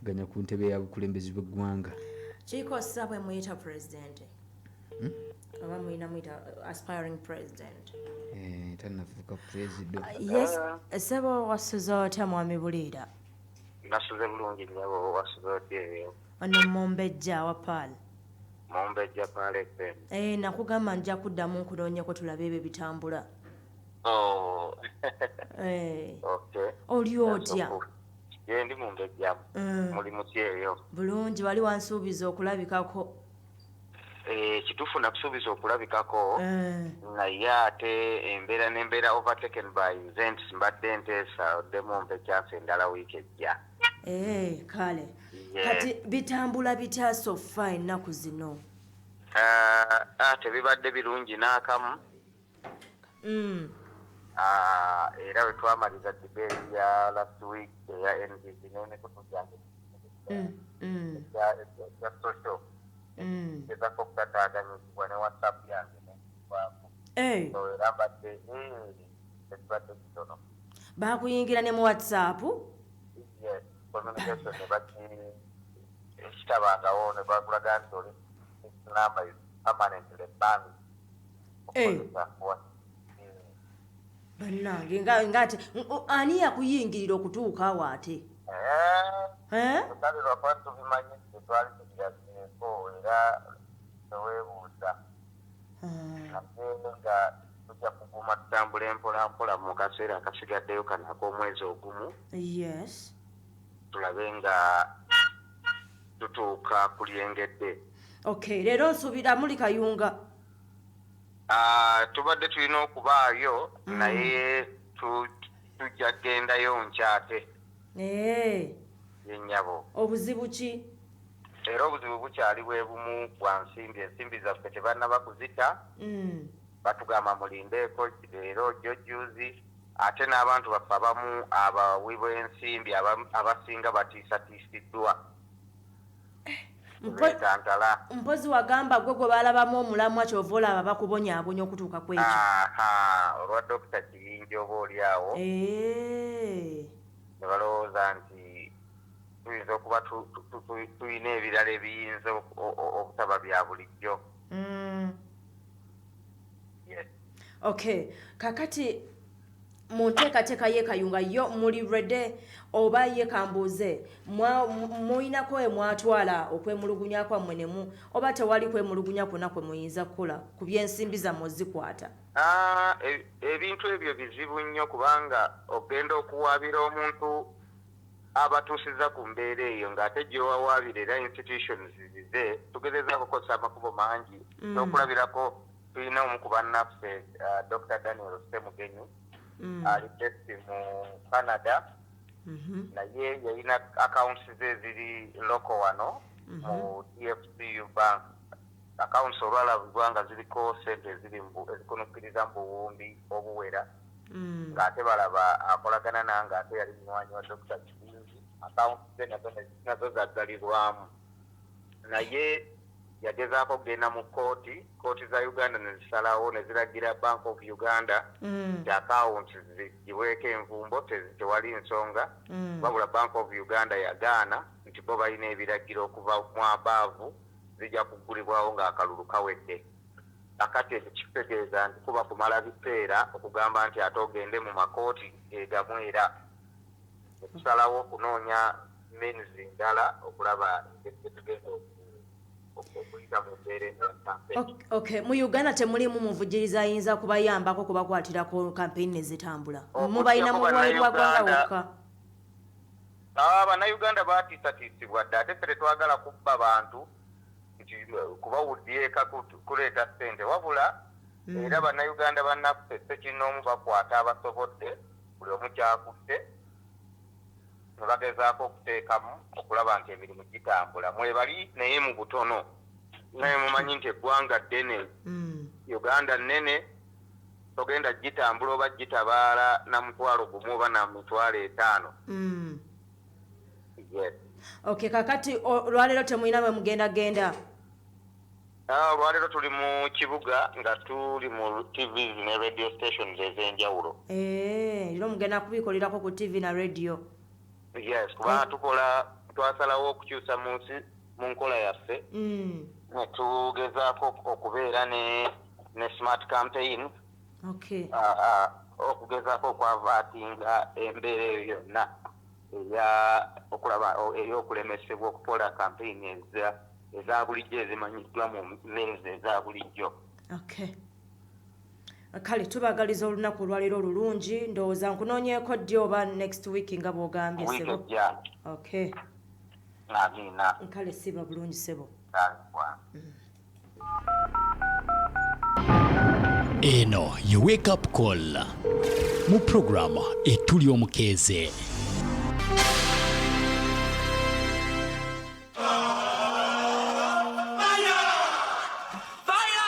okuvuganya ku ntebe ya bukulembeze bw'eggwanga. Kiko sabwe muyita president. Aba muyita aspiring president. Tannafuuka president. Yes, sebo wasuze otya mwami Buliira? Nasuze bulungi nnyabo wasuze otya eyo? Ono Mumbejja wa Paal. Mumbejja Paal FM. Nakugamba nja kuddamu nkunoonyeko tulabe ebyo bitambula. Okay. Oli otya? Ndi Mumbejja. Mulimu ki eyo? Bulungi, wali wansuubiza okulabikako. Kituufu nakusuubiza okulabikako naye ate embeera overtaken by events mbadde nteesa oddemu mpekyansa endala wiiki ejja. Kale. Kati bitambula bitya so far ennaku zino? Tebibadde birungi n'akamu. Era bwe twamaliza debate ya last week eya NDC neneko tujjange ya social ezako okutataaganyizibwa ne WhatsApp yange nekivaamu. Era mbadde ekibadde kitono. Baakuyingira ne mu WhatsApp? Yes, communication ne ekitabangawo ne bakulaga nti oli number is permanently banned. Bannange ngate ani yakuyingirira okutuuka awo ate? Otalirwa kuba tubimanyi tetwali tubyazeko era teweebuuza. Ate nga tujja kuguma tutambula empolampola mu kaseera akasigaddeyo kano ak'omwezi ogumu. Yes. Tulabe nga tutuuka ku lyengedde. Okay, leero nsuubira muli Kayunga. Tubadde tulina okubaayo naye tujja kgendayo nkyate. Yennyabo. Obuzibu ki? Era obuzibu bukyali bwe bumu bwa nsimbi. Ensimbi zaffe tebannaba kuzita. Batugamba mulindeeko leero jjojuzi ate n'abantu baffe abamu abawi b'ensimbi abasinga batiisatiisiddwa. Mpozi wagamba gwe balabamu omulamwa kyova olaba bakubonyaabonya okutuuka ku ekyo. Olwa Dr. Kiyinja oba oli awo ne balowooza nti tuyinza okuba tulina ebirala ebiyinza obutaba bya bulijjo. Okay, kakati mu nteekateeka y'e Kayunga yo muli ready oba ye kambuuze muyinako we mwatwala okwemulugunya kwammwe nemu oba tewali kwemulugunya kwonna kwe muyinza kukola ku by'ensimbi zammwe ozikwata? Ebintu ebyo bizibu nnyo kubanga ogenda okuwaabira omuntu abatuusiza ku mbeera eyo ng'ate gy'owawaabira era institutions zize tugezezaako kukozesa amakubo mangi n'okulabirako tulina omu ku bannaffe Dr. Daniel Semugenyi ali testi mu Canada naye yalina accounts ze ziri loko wano mu TFCU bank. Accounts olwalabibwa nga ziriko sente ezikunukkiriza mu buwumbi obuwera ng'ate balaba akolagana nange ate yali munywanyi wa Dr. Kiyinji. Accounts ze nazo zaggalirwamu naye yagezaako okugenda mu kooti za Uganda ne zisalawo ne ziragira Bank of Uganda nti akawunti zigibweko envumbo tewali nsonga wabula Bank of Uganda yagaana nti bo balina ebiragiro okuva mu abaavu zijja kuggulibwawo ng'akalulu kawedde. Akati ekyo kitegeeza nti kuba kumala biseera okugamba nti ate ogende mu makooti egamu era tusalawo okunoonya means ndala okulaba tugenda Okay, mu Uganda temulimu muvujiriza ayinza kubayambako kubakwatirako campaign ezitambula? Mubalina mu bwairwa gwanga wokka? Bannayuganda baatiisatiisibwa dde ate ffe twagala kubba bantu nti kubawuddira eka kuleeta ssente wabula era bannayuganda bannaffe ssekinnoomu bakwata abasobodde buli omu kyakutte ne bagezaako okuteekamu okulaba nti emirimu gitambula. Mwebali naye mu butono naye mumanyi nti eggwanga ddene Uganda nnene togenda gitambula oba gitabaala na mutwalo gumu oba na mitwalo 5. Yes. Okay, kakati olwaleero temulina bwe mugenda? Olwaleero tuli mu kibuga nga tuli mu TVs ne radio stations ez'enjawulo. Leero mugenda kubikolerako ku TV na radio? Yes, kuba tukola twasalawo okukyusa mu nsi mu nkola yaffe ne tugezaako okubeera ne smart campaign okugezaako okwavaatinga embeera eyo yonna ey'okulemesebwa okukola campaign eza bulijjo ezimanyiddwa mu meezi eza bulijjo. Kale tubagaliza olunaku olwaleero olulungi ndowooza nkunoonyeeko ddi oba next week nga bw'ogambye sebo. Amina. Kale siba bulungi sebo. Eno ye wake up call mu program etuli omukeeze.